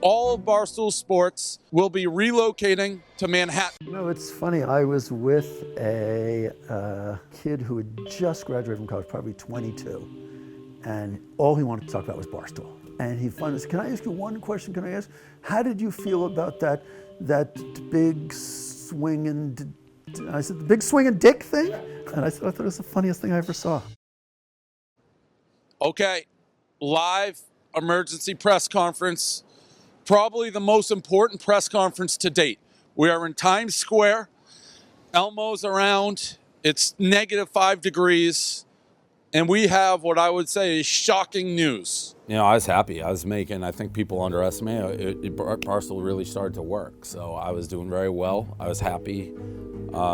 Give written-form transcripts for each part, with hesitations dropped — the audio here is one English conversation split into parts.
all of Barstool Sports will be relocating to Manhattan. You know, it's funny. I was with a kid who had just graduated from college, probably 22, and all he wanted to talk about was Barstool. And he finally said, "Can I ask you one question? Can I ask, how did you feel about that big swinging?" I said, "The big swinging dick thing?" And I said, "I thought it was the funniest thing I ever saw." Okay, live emergency press conference. Probably the most important press conference to date. We are in Times Square. Elmo's around. It's -5 degrees. And we have what I would say is shocking news. You know, I was happy. I think people underestimate it. Barstool really started to work. So I was doing very well. I was happy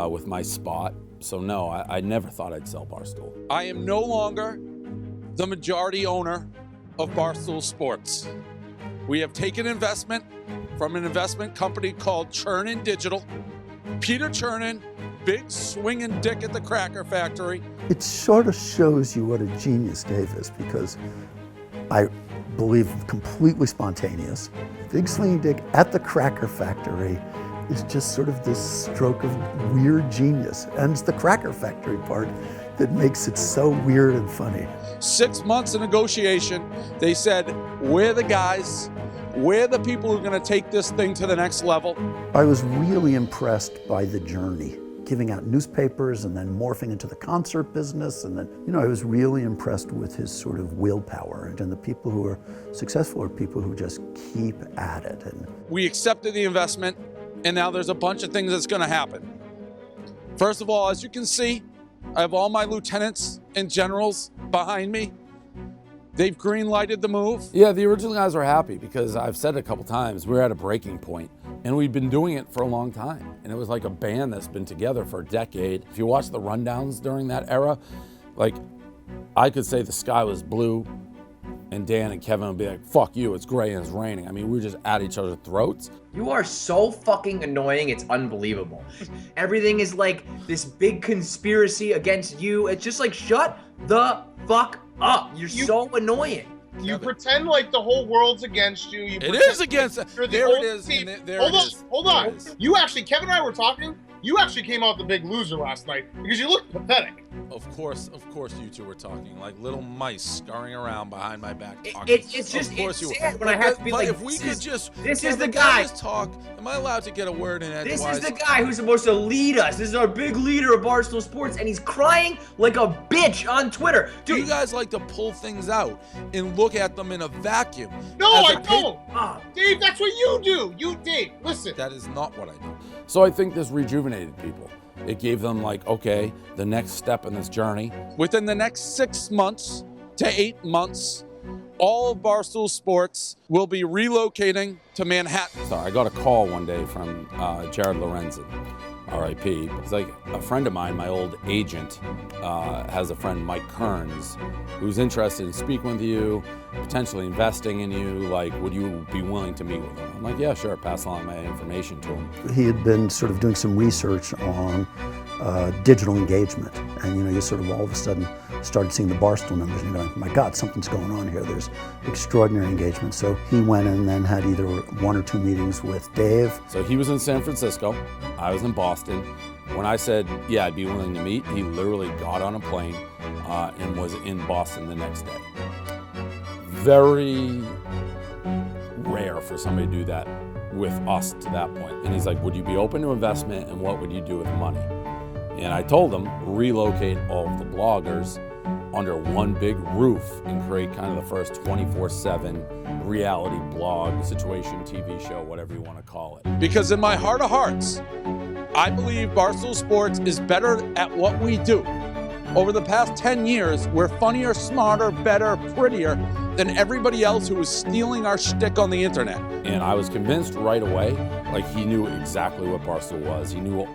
with my spot. So no, I never thought I'd sell Barstool. I am no longer the majority owner of Barstool Sports. We have taken investment from an investment company called Chernin Digital. Peter Chernin, big swinging dick at the cracker factory. It sort of shows you what a genius Dave is, because I believe completely spontaneous. Big swinging dick at the cracker factory is just sort of this stroke of weird genius. And it's the cracker factory part that makes it so weird and funny. 6 months of negotiation. They said, we're the guys. We're the people who are going to take this thing to the next level. I was really impressed by the journey, giving out newspapers and then morphing into the concert business. And then, you know, I was really impressed with his sort of willpower. And the people who are successful are people who just keep at it. And we accepted the investment, and now there's a bunch of things that's going to happen. First of all, as you can see, I have all my lieutenants and generals behind me. They've green-lighted the move. Yeah, the original guys were happy because I've said it a couple times, we're at a breaking point, and we've been doing it for a long time. And it was like a band that's been together for a decade. If you watch the rundowns during that era, like, I could say the sky was blue, and Dan and Kevin would be like, "Fuck you, it's gray and it's raining." I mean, we were just at each other's throats. You are so fucking annoying, it's unbelievable. Everything is like this big conspiracy against you. It's just like, shut the fuck up. You're so annoying. You pretend like the whole world's against you. It is against us. There it is. Hold on. You actually, Kevin and I were talking. You actually came out the big loser last night because you looked pathetic. Of course you two were talking like little mice scurrying around behind my back talking. It's just sad when I have to be but like, if we could just, this is the guy. Just talk. Am I allowed to get a word in edgewise? This is the guy who's supposed to lead us. This is our big leader of Barstool Sports, and he's crying like a bitch on Twitter. Dude, you guys like to pull things out and look at them in a vacuum. No, I don't. Dave, that's what you do. Dave, listen. That is not what I do. So I think this rejuvenated people. It gave them like, okay, the next step in this journey. Within the next 6 months to 8 months, all of Barstool Sports will be relocating to Manhattan. Sorry, I got a call one day from Jared Lorenzen, RIP. It's like a friend of mine, my old agent, has a friend, Mike Kearns, who's interested in speaking with you, potentially investing in you. Like, would you be willing to meet with him? I'm like, yeah, sure, pass along my information to him. he had been sort of doing some research on digital engagement. And, you know, you sort of all of a sudden started seeing the Barstool numbers and you're going, my God, something's going on here. There's extraordinary engagement. So he went and then had either 1 or 2 meetings with Dave. So he was in San Francisco, I was in Boston. When I said, yeah, I'd be willing to meet, he literally got on a plane and was in Boston the next day. Very rare for somebody to do that with us to that point. And he's like, would you be open to investment and what would you do with the money? And I told him, relocate all of the bloggers under one big roof and create kind of the first 24/7 reality blog, situation, TV show, whatever you want to call it. Because in my heart of hearts, I believe Barstool Sports is better at what we do. Over the past 10 years, we're funnier, smarter, better, prettier than everybody else who was stealing our shtick on the internet. And I was convinced right away, like he knew exactly what Barstool was. He knew,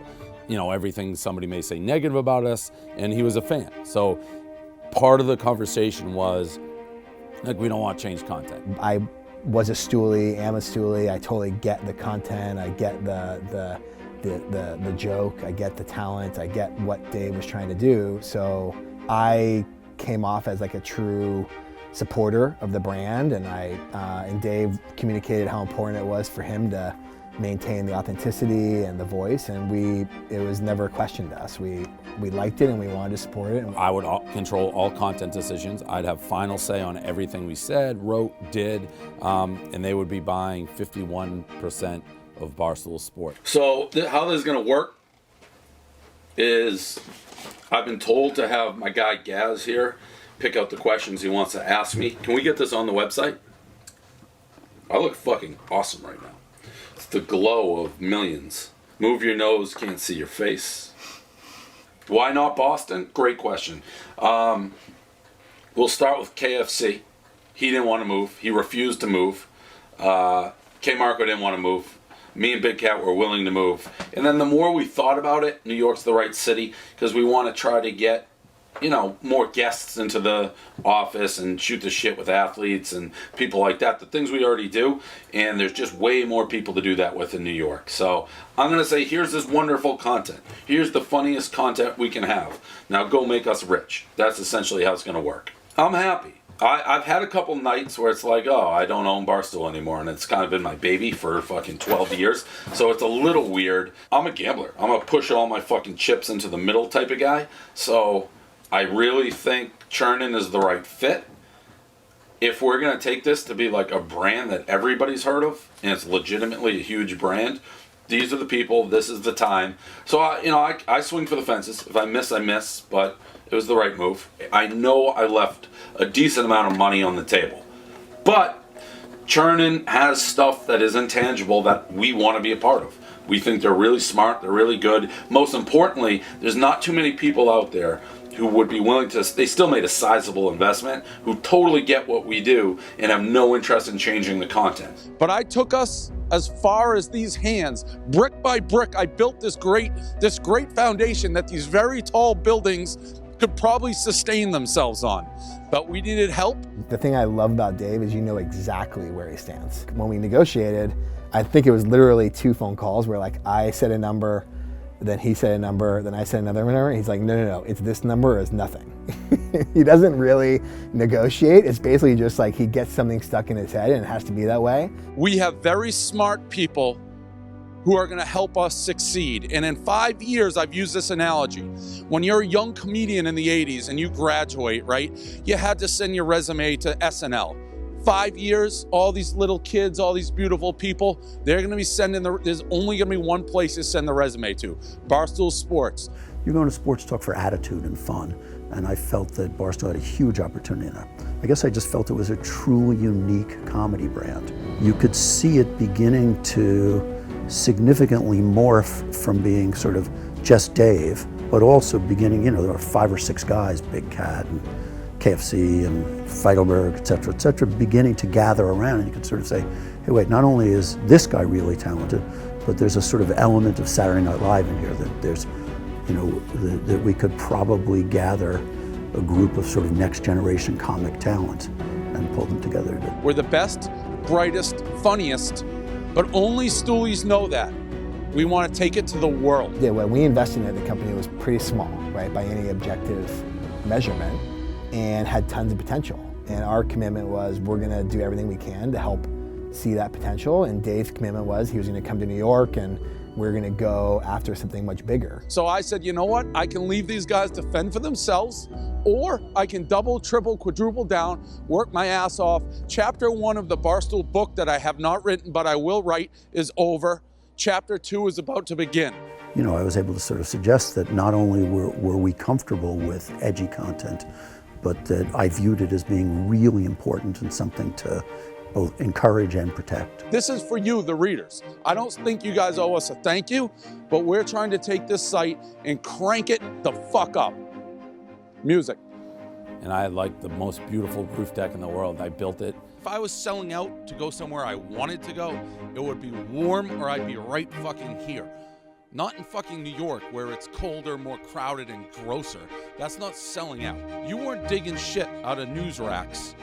you know, everything somebody may say negative about us, and he was a fan. So part of the conversation was, like, we don't want to change content. I was a stoolie, am a stoolie. I totally get the content. I get the joke. I get the talent. I get what Dave was trying to do. So I came off as like a true supporter of the brand, and and Dave communicated how important it was for him to maintain the authenticity and the voice, and it was never a question to us. We liked it and we wanted to support it. I would control all content decisions. I'd have final say on everything we said, wrote, did, and they would be buying 51% of Barstool Sports. So how this is gonna work is I've been told to have my guy Gaz here pick out the questions he wants to ask me. Can we get this on the website? I look fucking awesome right now. It's the glow of millions. Move your nose, can't see your face. Why not Boston? Great question. We'll start with KFC. He didn't want to move. He refused to move. K Marco didn't want to move. Me and Big Cat were willing to move. And then the more we thought about it, New York's the right city because we want to try to get, you know, more guests into the office and shoot the shit with athletes and people like that. The things we already do, and there's just way more people to do that with in New York. So I'm going to say, here's this wonderful content. Here's the funniest content we can have. Now go make us rich. That's essentially how it's going to work. I'm happy. I've had a couple nights where it's like, oh, I don't own Barstool anymore, and it's kind of been my baby for fucking 12 years, so it's a little weird. I'm a gambler. I'm a push all my fucking chips into the middle type of guy, so I really think Chernin is the right fit. If we're going to take this to be like a brand that everybody's heard of, and it's legitimately a huge brand, these are the people, this is the time. So, I swing for the fences. If I miss, I miss, but it was the right move. I know I left a decent amount of money on the table. But Chernin has stuff that is intangible that we want to be a part of. We think they're really smart, they're really good. Most importantly, there's not too many people out there who would be willing to, they still made a sizable investment, who totally get what we do and have no interest in changing the content. But I took us as far as these hands, brick by brick. I built this great foundation that these very tall buildings could probably sustain themselves on. But we needed help. The thing I love about Dave is you know exactly where he stands. When we negotiated, I think it was literally 2 phone calls where like I said a number, then he said a number, then I said another number. He's like, no, it's this number or it's nothing. He doesn't really negotiate. It's basically just like he gets something stuck in his head and it has to be that way. We have very smart people who are going to help us succeed. And in 5 years, I've used this analogy. When you're a young comedian in the 80s and you graduate, right, you had to send your resume to SNL. 5 years, all these little kids, all these beautiful people, they're going to be sending there's only going to be one place to send the resume to, Barstool Sports. You're going to sports talk for attitude and fun, and I felt that Barstool had a huge opportunity in that. I guess I just felt it was a truly unique comedy brand. You could see it beginning to significantly morph from being sort of just Dave, but also beginning, there are 5 or 6 guys, Big Cat and KFC and Feidelberg, et cetera, beginning to gather around, and you can sort of say, hey, wait, not only is this guy really talented, but there's a sort of element of Saturday Night Live in here that there's, that we could probably gather a group of sort of next generation comic talent and pull them together. We're the best, brightest, funniest, but only Stoolies know that. We want to take it to the world. Yeah, when we invested in it, the company was pretty small, right, by any objective measurement, and had tons of potential. And our commitment was we're going to do everything we can to help see that potential. And Dave's commitment was he was going to come to New York and we're going to go after something much bigger. So I said, you know what? I can leave these guys to fend for themselves, or I can double, triple, quadruple down, work my ass off. Chapter 1 of the Barstool book that I have not written, but I will write, is over. Chapter 2 is about to begin. I was able to sort of suggest that not only were we comfortable with edgy content, but that I viewed it as being really important and something to both encourage and protect. This is for you, the readers. I don't think you guys owe us a thank you, but we're trying to take this site and crank it the fuck up. Music. And I had like the most beautiful roof deck in the world. I built it. If I was selling out to go somewhere I wanted to go, it would be warm or I'd be right fucking here. Not in fucking New York where it's colder, more crowded, and grosser. That's not selling out. You weren't digging shit out of news racks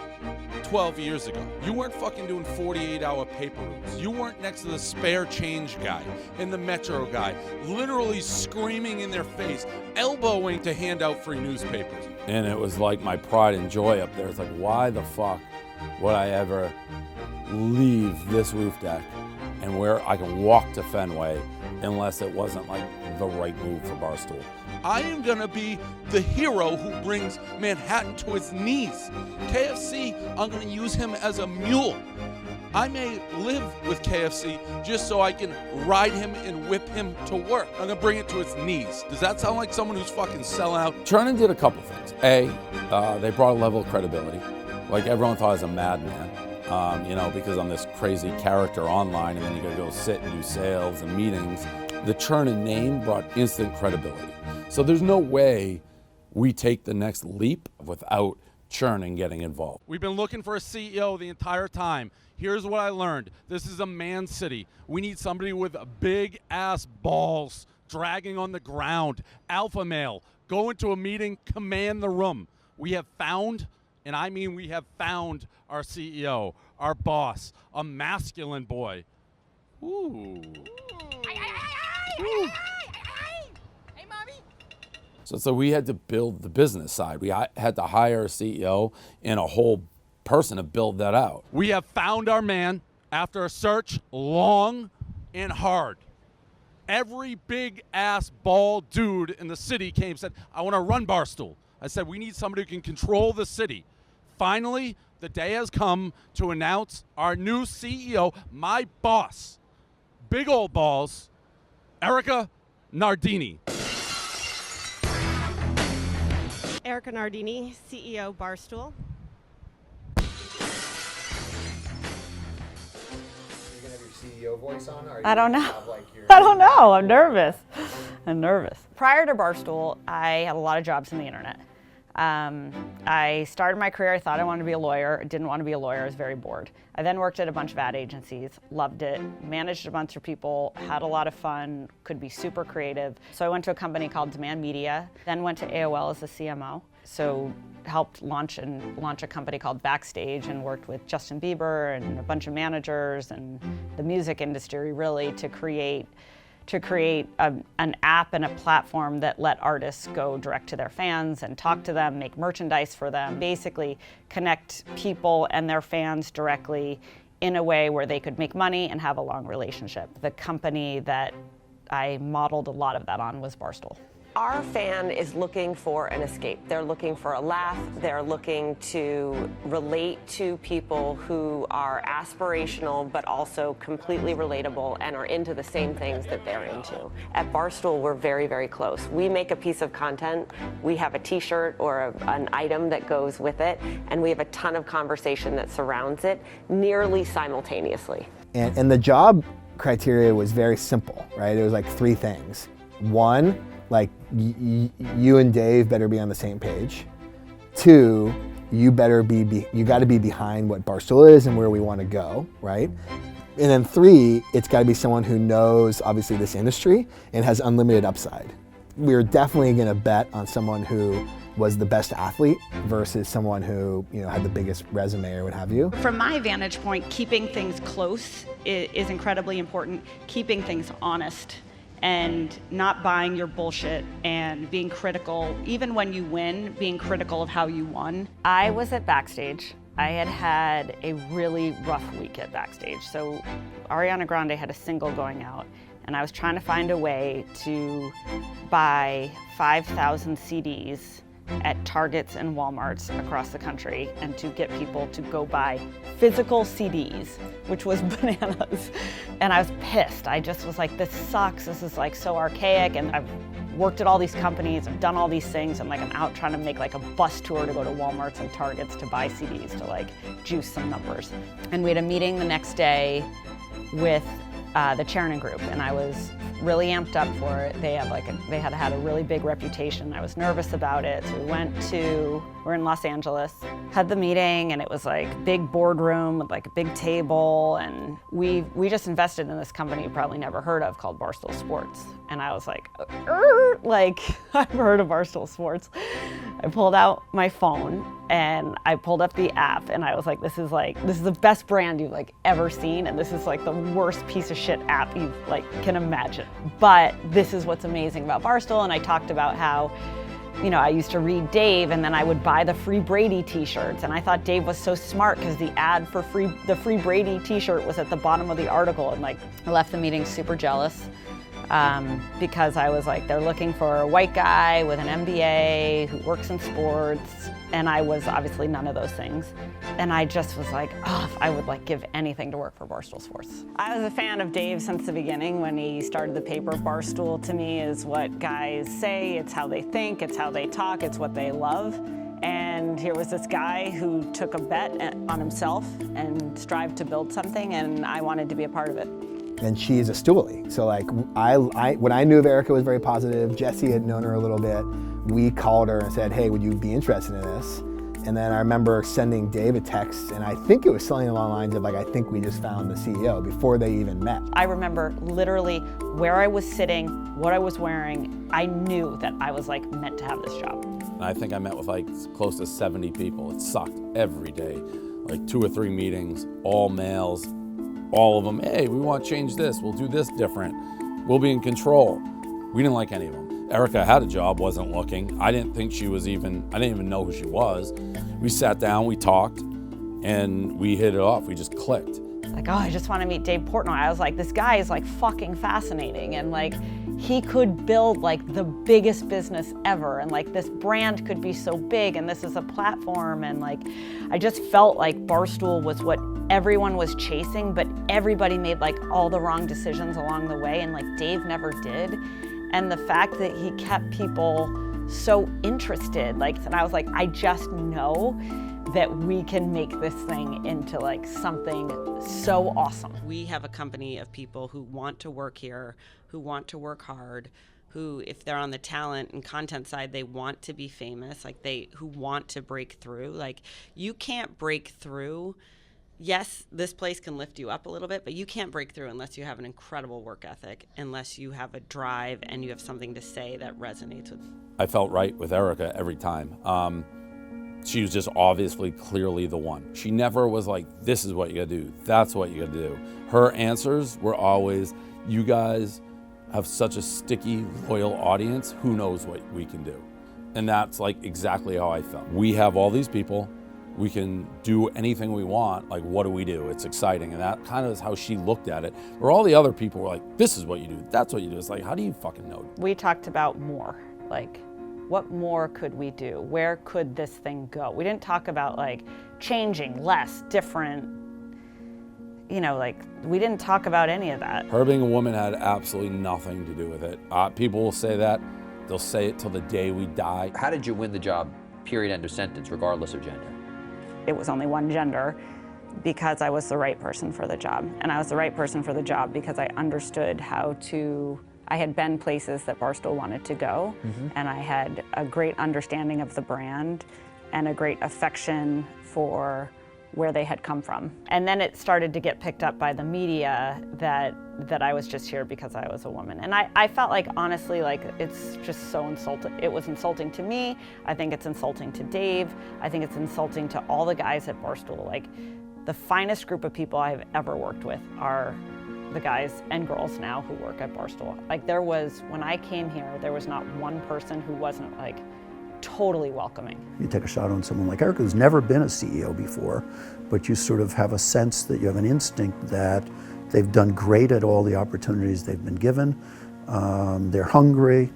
12 years ago. You weren't fucking doing 48-hour paper routes. You weren't next to the spare change guy and the Metro guy, literally screaming in their face, elbowing to hand out free newspapers. And it was like my pride and joy up there. It's like, why the fuck would I ever leave this roof deck and where I can walk to Fenway unless it wasn't like the right move for Barstool? I am gonna be the hero who brings Manhattan to his knees. KFC, I'm gonna use him as a mule. I may live with KFC just so I can ride him and whip him to work. I'm gonna bring it to its knees. Does that sound like someone who's fucking sell out? Chernin did a couple things. A, they brought a level of credibility. Like everyone thought I was a madman, because I'm this crazy character online and then you gotta go sit and do sales and meetings. The Chernin name brought instant credibility. So there's no way we take the next leap without Chernin getting involved. We've been looking for a CEO the entire time. Here's what I learned. This is a man city. We need somebody with big ass balls, dragging on the ground, alpha male, go into a meeting, command the room. We have found, and I mean we have found our CEO, our boss, a masculine boy. Ooh. Ooh. Hey, mommy. So we had to build the business side. We had to hire a CEO and a whole person to build that out. We have found our man after a search long and hard. Every big ass bald dude in the city came and said, I want to run Barstool. I said, we need somebody who can control the city. Finally, the day has come to announce our new CEO, my boss, big old balls, Erica Nardini. Erica Nardini, CEO Barstool. You're gonna have your CEO voice on? Or I don't know. I don't know. I'm nervous. Prior to Barstool, I had a lot of jobs on the internet. I started my career, I thought I wanted to be a lawyer. I didn't want to be a lawyer, I was very bored. I then worked at a bunch of ad agencies, loved it, managed a bunch of people, had a lot of fun, could be super creative. So I went to a company called Demand Media, then went to AOL as a CMO. So helped launch a company called Backstage and worked with Justin Bieber and a bunch of managers and the music industry really to create an app and a platform that let artists go direct to their fans and talk to them, make merchandise for them, basically connect people and their fans directly in a way where they could make money and have a long relationship. The company that I modeled a lot of that on was Barstool. Our fan is looking for an escape. They're looking for a laugh. They're looking to relate to people who are aspirational but also completely relatable and are into the same things that they're into. At Barstool, we're very, very close. We make a piece of content, we have a t-shirt or an item that goes with it, and we have a ton of conversation that surrounds it nearly simultaneously. And the job criteria was very simple, right? It was like three things. One, like you and Dave better be on the same page. Two, you got to be behind what Barstool is and where we want to go, right? And then three, it's got to be someone who knows obviously this industry and has unlimited upside. We're definitely going to bet on someone who was the best athlete versus someone who had the biggest resume or what have you. From my vantage point, keeping things close is incredibly important. Keeping things honest and not buying your bullshit and being critical, even when you win, being critical of how you won. I was at Backstage. I had a really rough week at Backstage. So Ariana Grande had a single going out, and I was trying to find a way to buy 5,000 CDs at Targets and Walmarts across the country and to get people to go buy physical CDs, which was bananas. And I was pissed. I just was like, this sucks. This is like so archaic. And I've worked at all these companies, I've done all these things. I'm out trying to make like a bus tour to go to Walmarts and Targets to buy CDs to like juice some numbers. And we had a meeting the next day with the Chernin group, and I was really amped up for it. They had had a really big reputation. I was nervous about it, so we're in Los Angeles, had the meeting, and it was like big boardroom with like a big table, and we just invested in this company you probably never heard of called Barstool Sports. And I was like, I've heard of Barstool Sports. I pulled out my phone and I pulled up the app, and I was like, this is the best brand you've like ever seen, and this is like the worst piece of shit app you like can imagine. But this is what's amazing about Barstool. And I talked about how, you know, I used to read Dave, and then I would buy the Free Brady t-shirts, and I thought Dave was so smart because the ad for the Free Brady t-shirt was at the bottom of the article, and like I left the meeting super jealous. Because I was like, they're looking for a white guy with an MBA who works in sports, and I was obviously none of those things. And I just was like, oh, I would like give anything to work for Barstool Sports. I was a fan of Dave since the beginning. When he started the paper, Barstool to me is what guys say, it's how they think, it's how they talk, it's what they love. And here was this guy who took a bet on himself and strived to build something, and I wanted to be a part of it. And she is a stoolie. So like, when I knew of Erica was very positive, Jesse had known her a little bit, we called her and said, hey, would you be interested in this? And then I remember sending Dave a text, and I think it was something along the lines of like, I think we just found the CEO before they even met. I remember literally where I was sitting, what I was wearing. I knew that I was like meant to have this job. And I think I met with like close to 70 people. It sucked every day, like 2 or 3 meetings, all males. All of them, hey, we want to change this, we'll do this different, we'll be in control. We didn't like any of them. Erica had a job, wasn't looking. I didn't even know who she was. We sat down, we talked, and we hit it off, we just clicked. Like, oh, I just want to meet Dave Portnoy. I was like, this guy is like fucking fascinating, and like, he could build like the biggest business ever, and like this brand could be so big, and this is a platform, and like, I just felt like Barstool was what everyone was chasing, but everybody made like all the wrong decisions along the way, and like Dave never did. And the fact that he kept people so interested, like, and I was like, I just know that we can make this thing into like something so awesome. We have a company of people who want to work here, who want to work hard, who, if they're on the talent and content side, they want to be famous, like who want to break through. Like, you can't break through. Yes, this place can lift you up a little bit, but you can't break through unless you have an incredible work ethic, unless you have a drive and you have something to say that resonates with. I felt right with Erica every time. She was just obviously clearly the one. She never was like, this is what you gotta do, that's what you gotta do. Her answers were always, you guys have such a sticky, loyal audience, who knows what we can do? And that's like exactly how I felt. We have all these people, we can do anything we want, like what do we do? It's exciting, and that kind of is how she looked at it. Where all the other people were like, this is what you do, that's what you do. It's like, how do you fucking know? We talked about more, like, what more could we do? Where could this thing go? We didn't talk about like changing, less, different, you know, like we didn't talk about any of that. Her being a woman had absolutely nothing to do with it. People will say that, they'll say it till the day we die. How did you win the job, period, end of sentence, regardless of gender? It was only one gender because I was the right person for the job. And I was the right person for the job because I understood I had been places that Barstool wanted to go, and I had a great understanding of the brand and a great affection for where they had come from. And then it started to get picked up by the media that I was just here because I was a woman. And I felt like, honestly, like it's just so insulting. It was insulting to me. I think it's insulting to Dave. I think it's insulting to all the guys at Barstool. Like, the finest group of people I've ever worked with are the guys and girls now who work at Barstool. Like, when I came here, there was not one person who wasn't like totally welcoming. You take a shot on someone like Erica who's never been a CEO before, but you sort of have a sense that you have an instinct that they've done great at all the opportunities they've been given. They're hungry,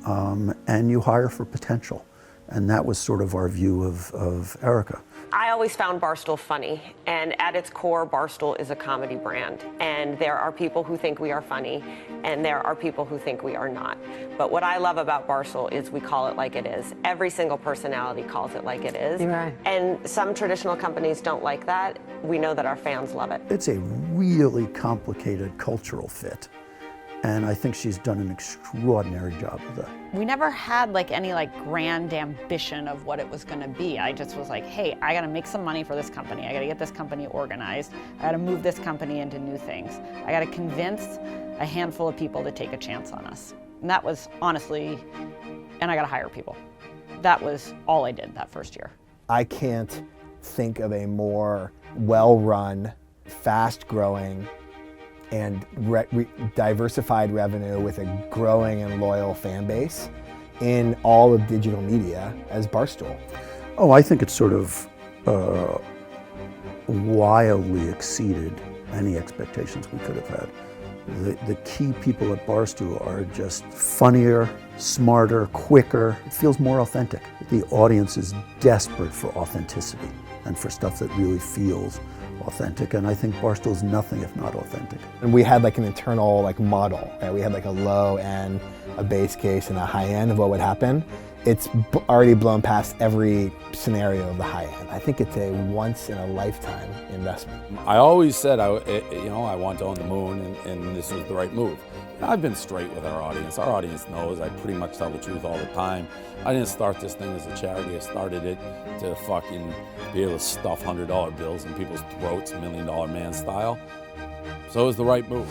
and you hire for potential. And that was sort of our view of Erica. I always found Barstool funny, and at its core, Barstool is a comedy brand. And there are people who think we are funny, and there are people who think we are not. But what I love about Barstool is we call it like it is. Every single personality calls it like it is. Right. And some traditional companies don't like that. We know that our fans love it. It's a really complicated cultural fit. And I think she's done an extraordinary job with that. We never had any grand ambition of what it was gonna be. I just was like, hey, I gotta make some money for this company. I gotta get this company organized. I gotta move this company into new things. I gotta convince a handful of people to take a chance on us. And that was honestly, and I gotta hire people. That was all I did that first year. I can't think of a more well-run, fast-growing, and diversified revenue with a growing and loyal fan base in all of digital media as Barstool. Oh, I think it's sort of wildly exceeded any expectations we could have had. The key people at Barstool are just funnier, smarter, quicker. It feels more authentic. The audience is desperate for authenticity and for stuff that really feels authentic, and I think Barstool's nothing if not authentic. And we had an internal model, right? We had a low end, a base case, and a high end of what would happen. It's already blown past every scenario of the high end. I think it's a once in a lifetime investment. I always said I want to own the moon, and this was the right move. I've been straight with our audience. Our audience knows I pretty much tell the truth all the time. I didn't start this thing as a charity. I started it to fucking be able to stuff $100 bills in people's throats, $1 Million Man style. So it was the right move.